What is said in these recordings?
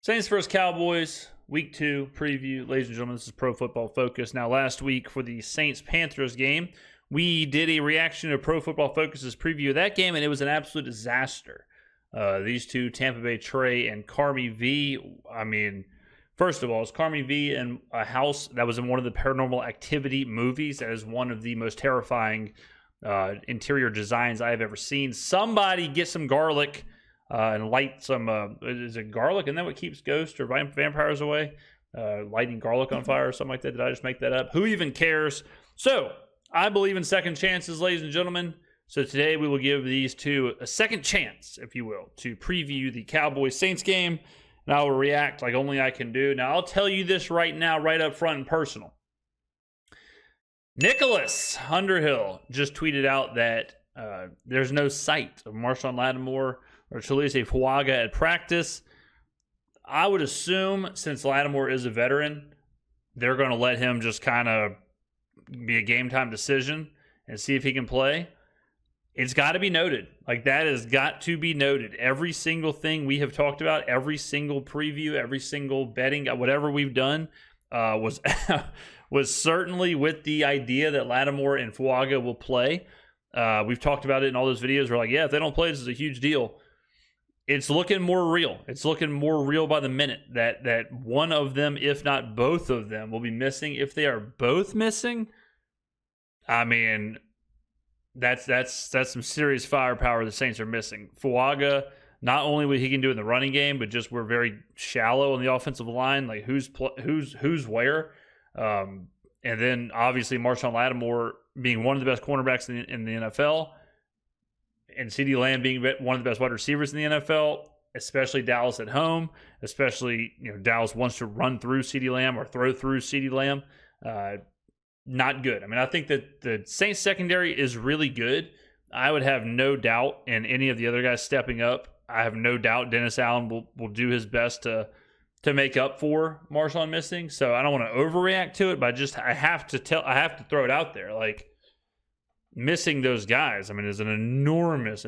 Saints vs. Cowboys, Week 2 preview. Ladies and gentlemen, this is Pro Football Focus. Now, last week for the Saints-Panthers game, we did a reaction to Pro Football Focus's preview of that game, and it was an absolute disaster. These two, Tampa Bay Trey and Carmi V, I mean, first of all, it's Carmi V in a house that was in one of the Paranormal Activity movies. That is one of the most terrifying interior designs I have ever seen. Somebody get some garlic and light some, is it garlic? Isn't that what keeps ghosts or vampires away? Lighting garlic on fire or something like that. Did I just make that up? Who even cares? So, I believe in second chances, ladies and gentlemen. So today we will give these two a second chance, if you will, to preview the Cowboys-Saints game. And I will react like only I can do. Now, I'll tell you this right now, right up front and personal. Nicholas Underhill just tweeted out that there's no sight of Marshon Lattimore or Talise Fuaga at practice. I would assume, since Lattimore is a veteran, they're going to let him just kind of be a game-time decision and see if he can play. It's got to be noted. Like, that has got to be noted. Every single thing we have talked about, every single preview, every single betting, whatever we've done, was certainly with the idea that Lattimore and Fuaga will play. We've talked about it in all those videos. We're like, yeah, if they don't play, this is a huge deal. It's looking more real. It's looking more real by the minute that one of them, if not both of them, will be missing. If they are both missing, I mean, that's some serious firepower the Saints are missing. Fuaga, not only what he can do in the running game, but just we're very shallow on the offensive line. Like who's where, and then obviously Marshon Lattimore being one of the best cornerbacks in the NFL. And CeeDee Lamb being one of the best wide receivers in the NFL, especially Dallas at home, especially Dallas wants to run through CeeDee Lamb or throw through CeeDee Lamb. Not good. I mean, I think that the Saints secondary is really good. I would have no doubt in any of the other guys stepping up. I have no doubt Dennis Allen will do his best to make up for Marshon missing. So I don't want to overreact to it, but I have to throw it out there. Like, missing those guys, I mean, is an enormous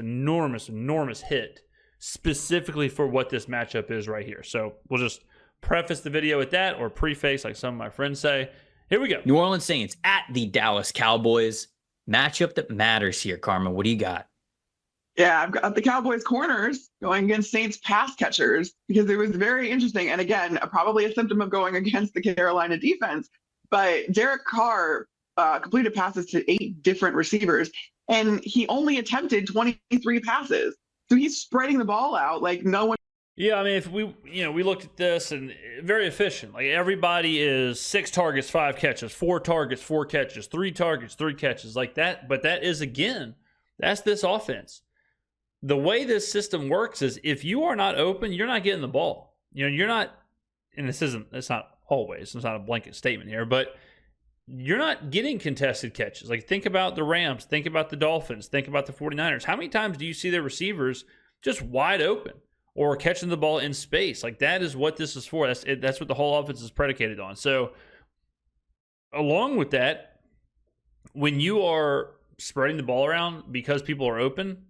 hit, specifically for what this matchup is right here. So we'll just preface the video with that, or preface, like some of my friends say. Here we go. New Orleans Saints at the Dallas Cowboys. Matchup that matters here, Carmen. What do you got? Yeah, I've got the Cowboys corners going against Saints pass catchers, because it was very interesting. And again, probably a symptom of going against the Carolina defense. But Derek Carr completed passes to 8 different receivers, and he only attempted 23 passes. So he's spreading the ball out like no one. Yeah, I mean, if we looked at this, and very efficient. Like, everybody is 6 targets, 5 catches, 4 targets, 4 catches, 3 targets, 3 catches, like that. But that is, again, that's this offense. The way this system works is if you are not open, you're not getting the ball. You're not, and it's not always, it's not a blanket statement here, but you're not getting contested catches. Like, think about the Rams, think about the Dolphins, think about the 49ers. How many times do you see their receivers just wide open or catching the ball in space? Like, that is what this is for. That's what the whole offense is predicated on. So, along with that, when you are spreading the ball around because people are open,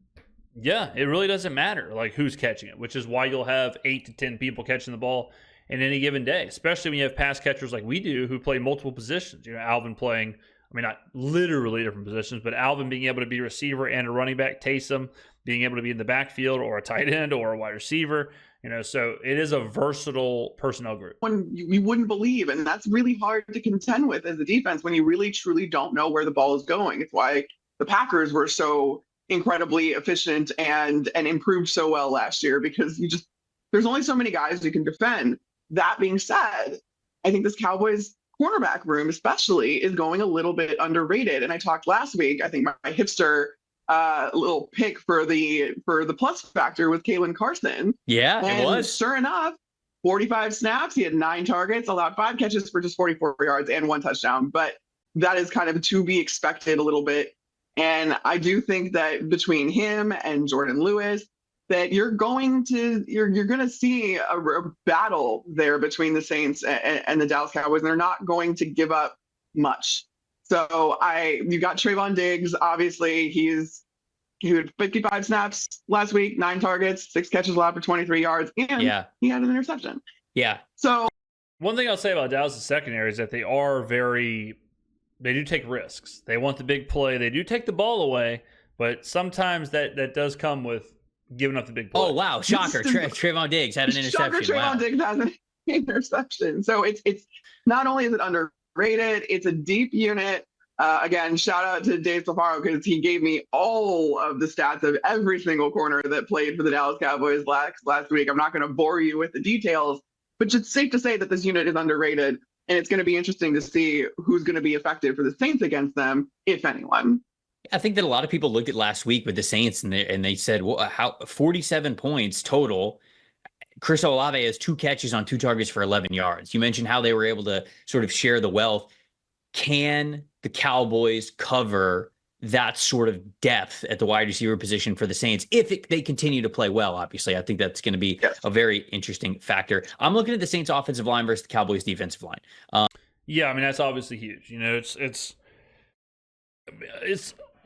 yeah, it really doesn't matter, like, who's catching it, which is why you'll have 8 to 10 people catching the ball in any given day, especially when you have pass catchers like we do who play multiple positions. Alvin playing, I mean, not literally different positions, but Alvin being able to be a receiver and a running back, Taysom being able to be in the backfield or a tight end or a wide receiver. So it is a versatile personnel group. When you wouldn't believe, and that's really hard to contend with as a defense when you really truly don't know where the ball is going. It's why the Packers were so incredibly efficient and improved so well last year, because there's only so many guys you can defend. That being said, I think this Cowboys cornerback room especially is going a little bit underrated. And I talked last week, I think my hipster little pick for the plus factor was Kalen Carson. Yeah, and it was. Sure enough, 45 snaps, he had 9 targets, allowed 5 catches for just 44 yards and 1 touchdown. But that is kind of to be expected a little bit. And I do think that between him and Jordan Lewis, that you're going to see a battle there between the Saints and the Dallas Cowboys, and they're not going to give up much. So you got Trayvon Diggs. Obviously, he's He had 55 snaps last week, 9 targets, 6 catches allowed for 23 yards, and he had an interception. Yeah. So one thing I'll say about Dallas' secondary is that they do take risks. They want the big play. They do take the ball away, but sometimes that does come with giving up the big play. Oh, wow. Shocker. Trayvon Diggs had an interception. Trayvon Diggs has an interception. So it's not only is it underrated, it's a deep unit. Again, shout out to Dave Safaro because he gave me all of the stats of every single corner that played for the Dallas Cowboys last week. I'm not going to bore you with the details, but it's safe to say that this unit is underrated, and it's going to be interesting to see who's going to be effective for the Saints against them, if anyone. I think that a lot of people looked at last week with the Saints and they said, well, how 47 points total. Chris Olave has 2 catches on 2 targets for 11 yards. You mentioned how they were able to sort of share the wealth. Can the Cowboys cover that sort of depth at the wide receiver position for the Saints if they continue to play well? Obviously, I think that's going to be a very interesting factor. I'm looking at the Saints offensive line versus the Cowboys defensive line. Yeah, I mean, that's obviously huge. You know, it's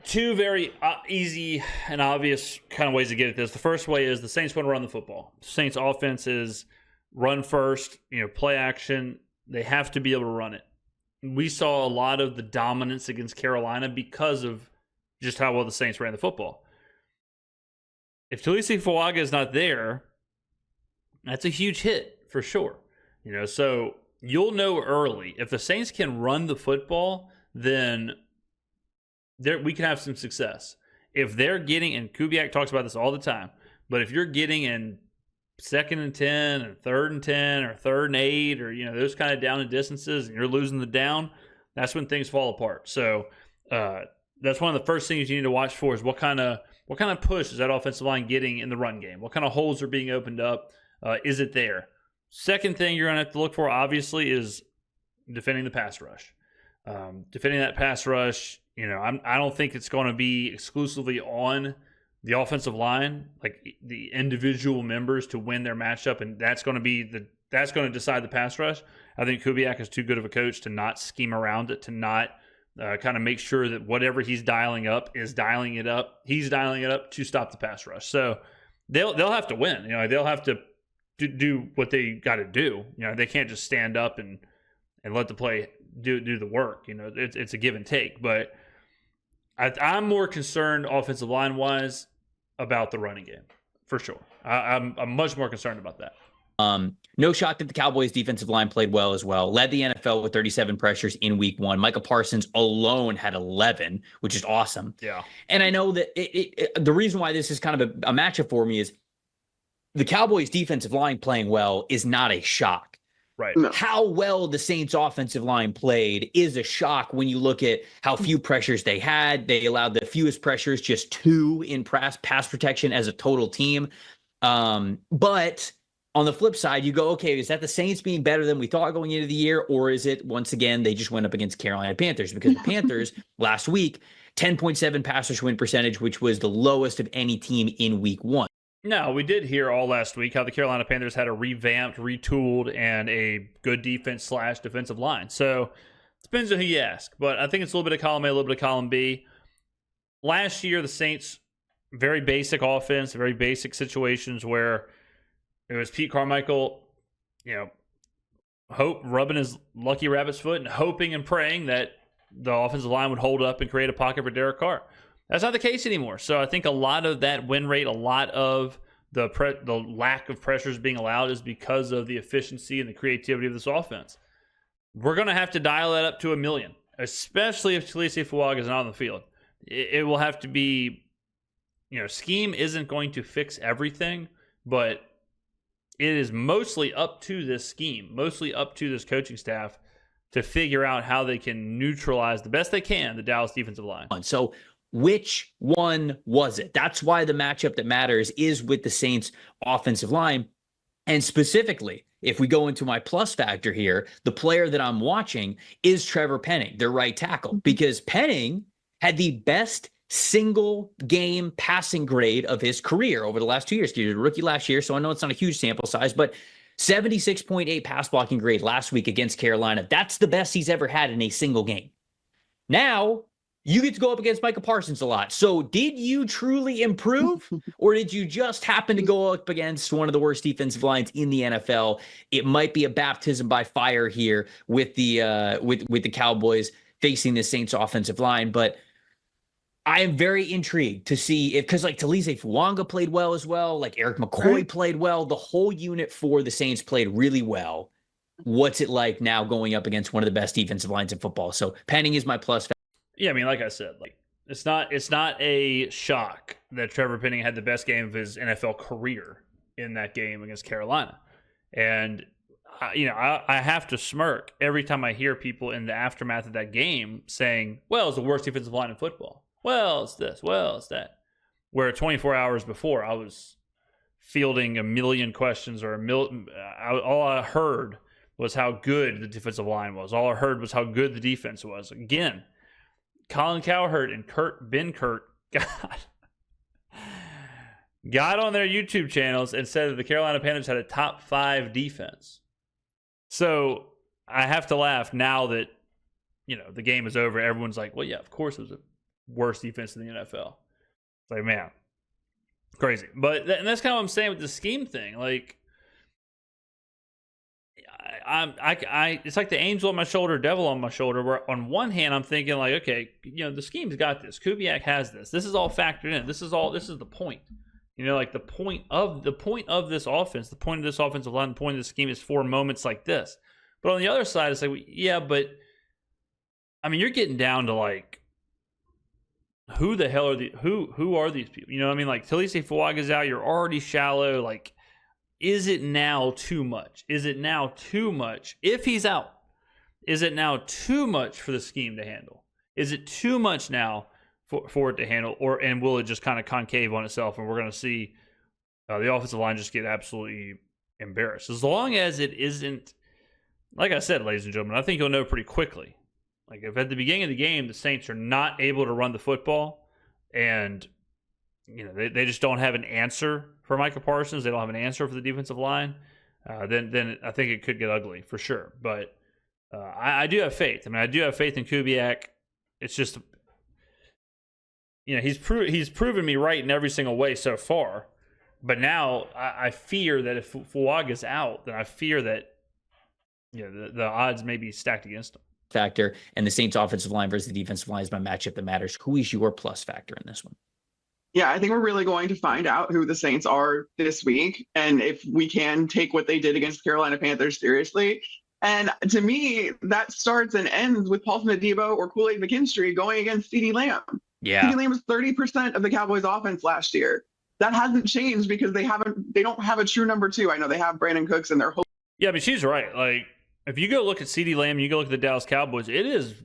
two very easy and obvious kind of ways to get at this. The first way is the Saints want to run the football. The Saints offense is run first, play action. They have to be able to run it. We saw a lot of the dominance against Carolina because of just how well the Saints ran the football. If Talisi Fuaga is not there, that's a huge hit for sure. So you'll know early. If the Saints can run the football, then we can have some success. If they're getting, and Kubiak talks about this all the time, but if you're getting in 2nd and 10 and 3rd and 10 or 3rd and 8 or those kind of down and distances and you're losing the down, that's when things fall apart. So that's one of the first things you need to watch for is what kind of push is that offensive line getting in the run game? What kind of holes are being opened up? Is it there? Second thing you're going to have to look for, obviously, is defending the pass rush. Defending that pass rush, I don't think it's going to be exclusively on the offensive line, like the individual members to win their matchup, and that's going to decide the pass rush. I think Kubiak is too good of a coach to not scheme around it, to not kind of make sure that whatever he's dialing up is dialing it up. He's dialing it up to stop the pass rush. So they'll have to win. They'll have to do what they got to do. They can't just stand up and let the play do the work. It's a give and take. But I'm more concerned offensive line wise about the running game for sure. I'm much more concerned about that. No shock that the Cowboys defensive line played well as well. Led the NFL with 37 pressures in week 1. Micah Parsons alone had 11, which is awesome. Yeah. And I know that the reason why this is kind of a matchup for me is the Cowboys defensive line playing well is not a shock. Right. No. How well the Saints offensive line played is a shock when you look at how few pressures they had. They allowed the fewest pressures, just 2 in pass protection as a total team. But on the flip side, you go, okay, is that the Saints being better than we thought going into the year? Or is it, once again, they just went up against Carolina Panthers? Because the Panthers last week, 10.7 pass rush win percentage, which was the lowest of any team in week 1. No, we did hear all last week how the Carolina Panthers had a revamped, retooled, and a good defense / defensive line. So it depends on who you ask. But I think it's a little bit of column A, a little bit of column B. Last year, the Saints, very basic offense, very basic situations where it was Pete Carmichael, rubbing his lucky rabbit's foot and hoping and praying that the offensive line would hold up and create a pocket for Derek Carr. That's not the case anymore. So I think a lot of that win rate, a lot of the lack of pressures being allowed is because of the efficiency and the creativity of this offense. We're going to have to dial that up to 1,000,000, especially if Talisi Fuaga is not on the field. It will have to be, scheme isn't going to fix everything, but it is mostly up to this scheme, mostly up to this coaching staff to figure out how they can neutralize the best they can the Dallas defensive line. So which one was it? That's why the matchup that matters is with the Saints offensive line. And specifically, if we go into my plus factor here, the player that I'm watching is Trevor Penning, their right tackle, because Penning had the best single game passing grade of his career over the last 2 years. He was a rookie last year, so I know it's not a huge sample size, but 76.8 pass blocking grade last week against Carolina. That's the best he's ever had in a single game. Now, You get to go up against Micah Parsons a lot. So did you truly improve, or did you just happen to go up against one of the worst defensive lines in the NFL? It might be a baptism by fire here with the with the Cowboys facing the Saints offensive line, but I am very intrigued to see if, because like Talise Fuanga played well as well, like Eric McCoy played well, the whole unit for the Saints played really well. What's it like now going up against one of the best defensive lines in football? So Penning is my plus. Yeah, I mean, like I said, like it's not a shock that Trevor Penning had the best game of his NFL career in that game against Carolina. And I have to smirk every time I hear people in the aftermath of that game saying, well, it's the worst defensive line in football. Well, it's this. Well, it's that. Where 24 hours before, I was fielding a million questions or all I heard was how good the defensive line was. All I heard was how good the defense was. Again, Colin Cowherd and Ben Kurt got on their YouTube channels and said that the Carolina Panthers had a top 5 defense. So I have to laugh now that, the game is over. Everyone's like, well, yeah, of course it was the worst defense in the NFL. It's like, man, crazy. But and that's kind of what I'm saying with the scheme thing. Like, it's like the angel on my shoulder, devil on my shoulder, where on one hand I'm thinking like, okay, the scheme's got this. Kubiak has this. This is all factored in. This is the point. Like the point of this offense, the point of this offensive line, the point of this scheme is for moments like this. But on the other side, it's like, yeah, but I mean, you're getting down to like, who the hell are who are these people? Like Talise Fuaga's out, you're already shallow. Like, is it now too much? Is it now too much? If he's out, is it now too much for the scheme to handle? Is it too much now for it to handle? And will it just kind of concave on itself and we're going to see the offensive line just get absolutely embarrassed? As long as it isn't, like I said, ladies and gentlemen, I think you'll know pretty quickly. Like if at the beginning of the game, the Saints are not able to run the football and they just don't have an answer for Micah Parsons. They don't have an answer for the defensive line. Then I think it could get ugly for sure. But I do have faith. I mean, I do have faith in Kubiak. It's just, he's proven me right in every single way so far. But now I fear that if Fuaga's out, then I fear that the odds may be stacked against him. Factor, and the Saints offensive line versus the defensive line is my matchup that matters. Who is your plus factor in this one? Yeah, I think we're really going to find out who the Saints are this week, and if we can take what they did against Carolina Panthers seriously. And to me, that starts and ends with Paulson Adebo or Kool-Aid McKinstry going against CeeDee Lamb. Yeah, CeeDee Lamb was 30% of the Cowboys' offense last year. That hasn't changed because they don't have a true number 2. I know they have Brandon Cooks and they're hoping. Yeah, but she's right. Like, if you go look at CeeDee Lamb, you go look at the Dallas Cowboys, it is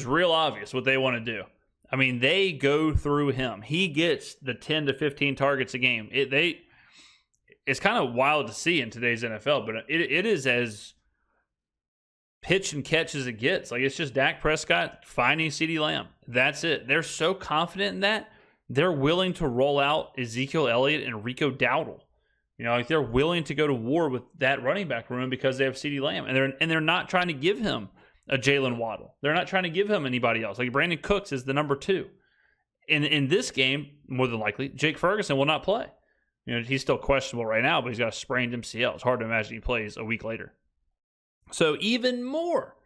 real obvious what they want to do. I mean, they go through him. He gets the 10 to 15 targets a game. It's kind of wild to see in today's NFL, but it is as pitch and catch as it gets. Like, it's just Dak Prescott finding CeeDee Lamb. That's it. They're so confident in that, they're willing to roll out Ezekiel Elliott and Rico Dowdle. Like they're willing to go to war with that running back room because they have CeeDee Lamb, and they're not trying to give him a Jalen Waddle. They're not trying to give him anybody else. Like Brandon Cooks is the number 2. In this game, more than likely, Jake Ferguson will not play. He's still questionable right now, but he's got a sprained MCL. It's hard to imagine he plays a week later. So even more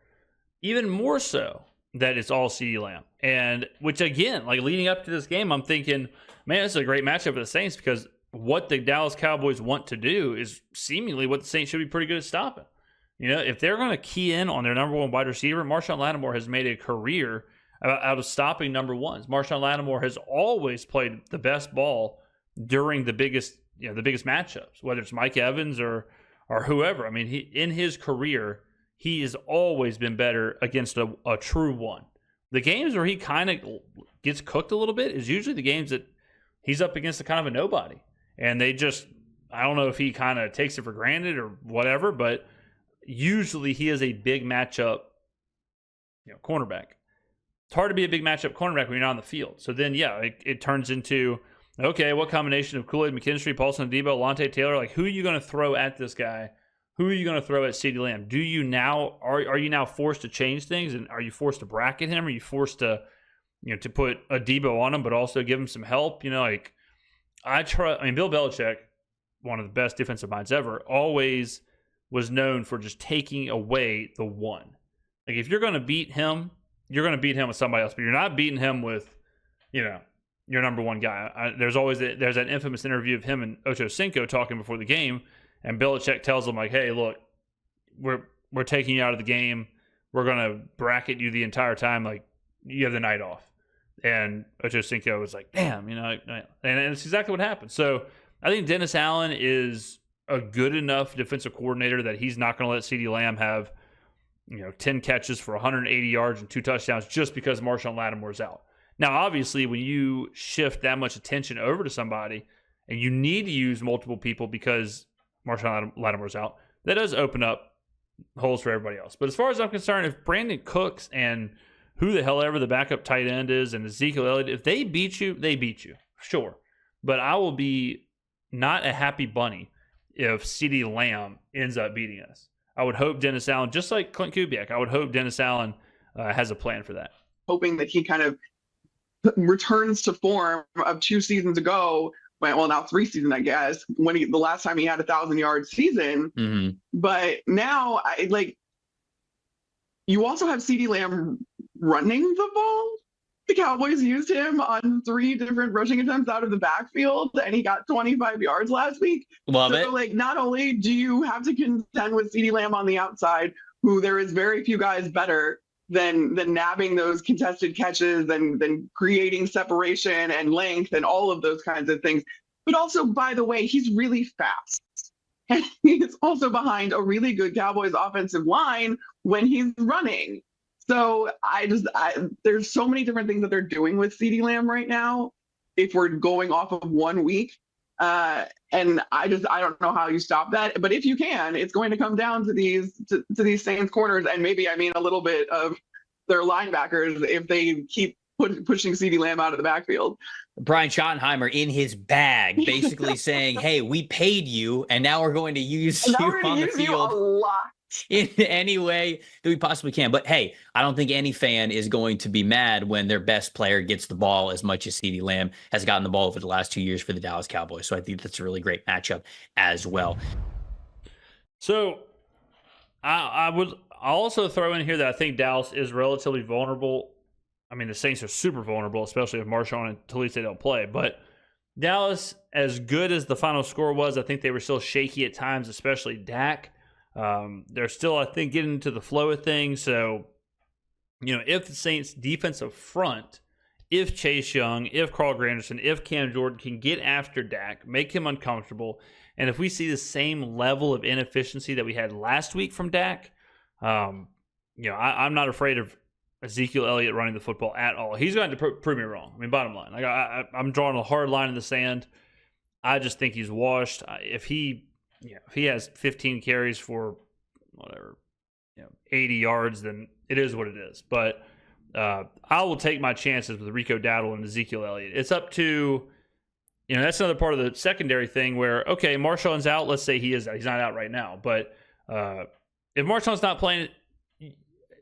so that it's all CeeDee Lamb, and which again, like leading up to this game, I'm thinking, man, this is a great matchup for the Saints because what the Dallas Cowboys want to do is seemingly what the Saints should be pretty good at stopping. If they're going to key in on their number 1 wide receiver, Marshon Lattimore has made a career out of stopping number 1s. Marshon Lattimore has always played the best ball during the biggest matchups, whether it's Mike Evans or whoever. I mean, in his career, he has always been better against a true one. The games where he kind of gets cooked a little bit is usually the games that he's up against a kind of a nobody. And I don't know if he kind of takes it for granted or whatever, but usually he is a big matchup, cornerback. It's hard to be a big matchup cornerback when you're not on the field. So then, yeah, it turns into, okay, what combination of Kool-Aid McKinstry, Paulson Adebo, Lante Taylor, like who are you going to throw at this guy who are you going to throw at CeeDee Lamb? Do you now are you now forced to change things, and are you forced to bracket him? Are you forced to to put a Debo on him, but also give him some help? Bill Belichick, one of the best defensive minds ever, always was known for just taking away the one. Like, if you're going to beat him, you're going to beat him with somebody else, but you're not beating him with, your number one guy. There's that infamous interview of him and Ocho Cinco talking before the game, and Belichick tells him, like, hey, look, we're taking you out of the game. We're going to bracket you the entire time. Like, you have the night off. And Ocho Cinco was like, damn, and it's exactly what happened. So I think Dennis Allen is a good enough defensive coordinator that he's not going to let CeeDee Lamb have 10 catches for 180 yards and 2 touchdowns just because Marshon Lattimore's out. Now, obviously, when you shift that much attention over to somebody and you need to use multiple people because Marshon Lattimore's out, that does open up holes for everybody else. But as far as I'm concerned, if Brandon Cooks and who the hell ever the backup tight end is and Ezekiel Elliott, if they beat you, they beat you. Sure. But I will be not a happy bunny if CeeDee Lamb ends up beating us. I would hope Dennis Allen, just like Clint Kubiak, I would hope Dennis Allen has a plan for that. Hoping that he kind of returns to form of 2 seasons ago, now 3 seasons, I guess, when the last time he had 1,000-yard season. Mm-hmm. But now, you also have CeeDee Lamb running the ball. The Cowboys used him on 3 different rushing attempts out of the backfield, and he got 25 yards last week. Love it. Not only do you have to contend with CeeDee Lamb on the outside, who there is very few guys better than nabbing those contested catches and then creating separation and length and all of those kinds of things, but also, by the way, he's really fast. And he's also behind a really good Cowboys offensive line when he's running. So there's so many different things that they're doing with CeeDee Lamb right now, if we're going off of 1 week. And I don't know how you stop that. But if you can, it's going to come down to these Saints corners, and maybe, a little bit of their linebackers if they keep pushing CeeDee Lamb out of the backfield. Brian Schottenheimer in his bag, basically saying, hey, we paid you, and now we're going to use you on the field a lot. in any way that we possibly can. But hey, I don't think any fan is going to be mad when their best player gets the ball as much as CeeDee Lamb has gotten the ball over the last 2 years for the Dallas Cowboys. So I think that's a really great matchup as well. So I'll also throw in here that I think Dallas is relatively vulnerable. The Saints are super vulnerable, especially if Marshon and Talise don't play. But Dallas, as good as the final score was, I think they were still shaky at times, especially Dak. They're still, I think, getting into the flow of things. So, if the Saints' defensive front, if Chase Young, if Carl Granderson, if Cam Jordan can get after Dak, make him uncomfortable, and if we see the same level of inefficiency that we had last week from Dak, I'm not afraid of Ezekiel Elliott running the football at all. He's going to prove me wrong. Bottom line, I'm drawing a hard line in the sand. I just think he's washed. If he has 15 carries for 80 yards, then it is what it is. But I will take my chances with Rico Dowdle and Ezekiel Elliott. It's up to, that's another part of the secondary thing where, okay, Marshon's out. Let's say he is out. He's not out right now. But if Marshon's not playing,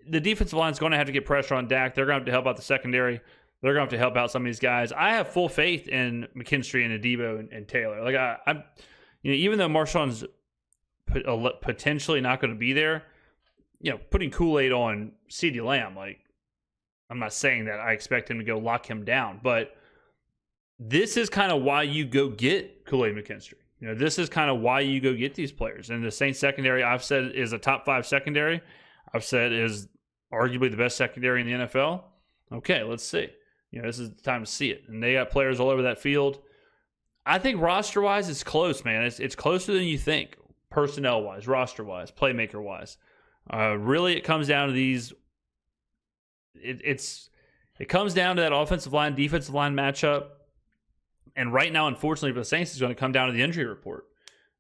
the defensive line is going to have to get pressure on Dak. They're going to have to help out the secondary. They're going to have to help out some of these guys. I have full faith in McKinstry and Adebo and Taylor. I'm even though Marshon's potentially not going to be there, putting Kool-Aid on CeeDee Lamb, I'm not saying that I expect him to go lock him down, but this is kind of why you go get Kool-Aid McKinstry. This is kind of why you go get these players. And the Saints secondary, I've said, is a top 5 secondary. I've said is arguably the best secondary in the NFL. Okay, let's see. This is the time to see it. And they got players all over that field. I think roster-wise, it's close, man. It's closer than you think, personnel-wise, roster-wise, playmaker-wise. Really, it comes down to these. It comes down to that offensive line, defensive line matchup. And right now, unfortunately, for the Saints, it's going to come down to the injury report.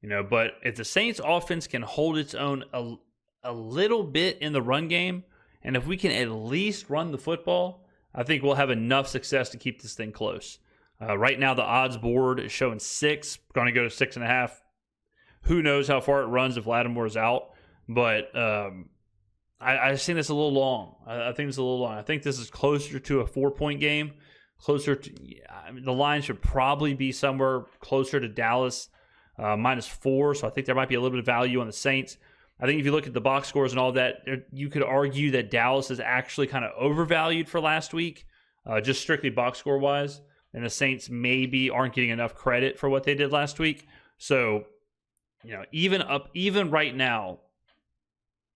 But if the Saints offense can hold its own a little bit in the run game, and if we can at least run the football, I think we'll have enough success to keep this thing close. Right now, the odds board is showing 6, going to go to 6.5. who knows how far it runs if Lattimore's out. But I think it's a little long. I think it's a little long. I think this is closer to a 4-point game. Closer to, I mean, the line should probably be somewhere closer to Dallas -4. So I think there might be a little bit of value on the Saints. I think if you look at the box scores and all that, you could argue that Dallas is actually kind of overvalued for last week, just strictly box score wise. And the Saints maybe aren't getting enough credit for what they did last week. So, even right now,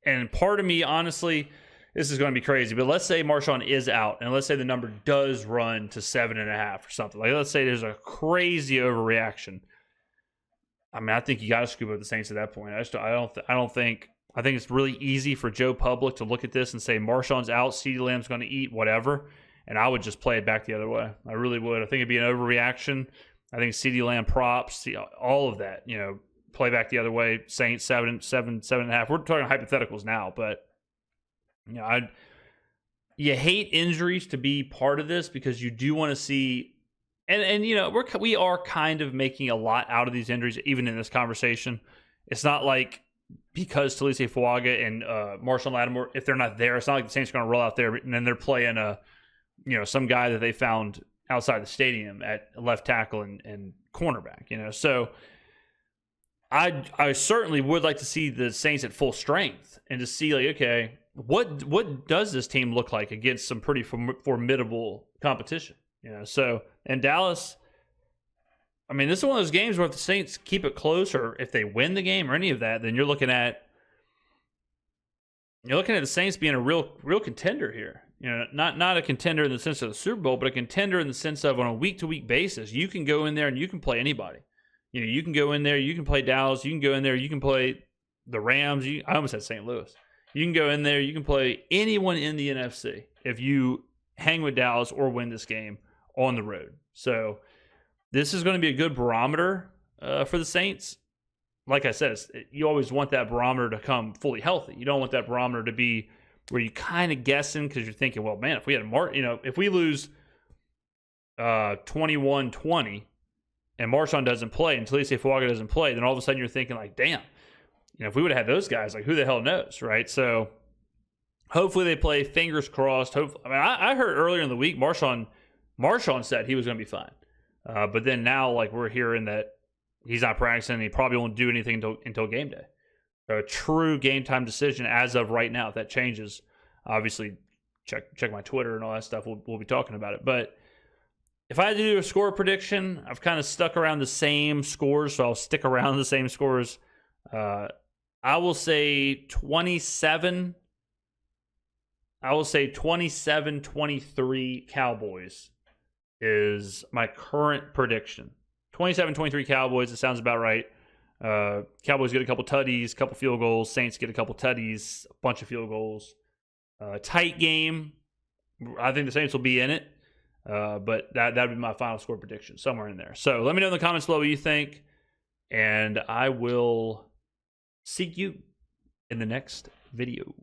and part of me, honestly, this is going to be crazy, but let's say Marshon is out, and let's say the number does run to 7.5 or something. Like, let's say there's a crazy overreaction. I mean, I think you got to scoop up the Saints at that point. I think it's really easy for Joe Public to look at this and say Marshon's out, CeeDee Lamb's going to eat, whatever, and I would just play it back the other way. I really would. I think it'd be an overreaction. I think CeeDee Lamb props, all of that, play back the other way. Saints 7.5. We're talking hypotheticals now, but you hate injuries to be part of this because you do want to see, and we are kind of making a lot out of these injuries, even in this conversation. It's not like because Talise Fuaga and Marshon Lattimore, if they're not there, it's not like the Saints are going to roll out there and then they're playing some guy that they found outside the stadium at left tackle and cornerback. So I certainly would like to see the Saints at full strength and to see, like, okay, what does this team look like against some pretty formidable competition? So in Dallas, I mean, this is one of those games where if the Saints keep it close or if they win the game or any of that, then you're looking at the Saints being a real contender here. Not a contender in the sense of the Super Bowl, but a contender in the sense of on a week-to-week basis, you can go in there and you can play anybody. You can go in there, you can play Dallas, you can go in there, you can play the Rams. I almost said St. Louis. You can go in there, you can play anyone in the NFC if you hang with Dallas or win this game on the road. So this is going to be a good barometer for the Saints. Like I said, you always want that barometer to come fully healthy. You don't want that barometer to be where you're kind of guessing because you're thinking, well, man, if we had if we lose 21-20 and Marshon doesn't play and Talise Fuaga doesn't play, then all of a sudden you're thinking like, damn, if we would have had those guys, like who the hell knows, right? So hopefully they play. Fingers crossed. I heard earlier in the week Marshon said he was going to be fine, but then now like we're hearing that he's not practicing and he probably won't do anything until game day. So a true game time decision as of right now. If that changes, obviously check my Twitter and all that stuff. We'll be talking about it. But if I had to do a score prediction, I've kind of stuck around the same scores, so I'll stick around the same scores. I will say 27. I will say 27-23 Cowboys is my current prediction. 27-23 Cowboys. It sounds about right. Cowboys get a couple tutties, couple field goals. Saints get a couple tutties, a bunch of field goals. Tight game. I think the Saints will be in it. But that would be my final score prediction, somewhere in there. So let me know in the comments below what you think. And I will see you in the next video.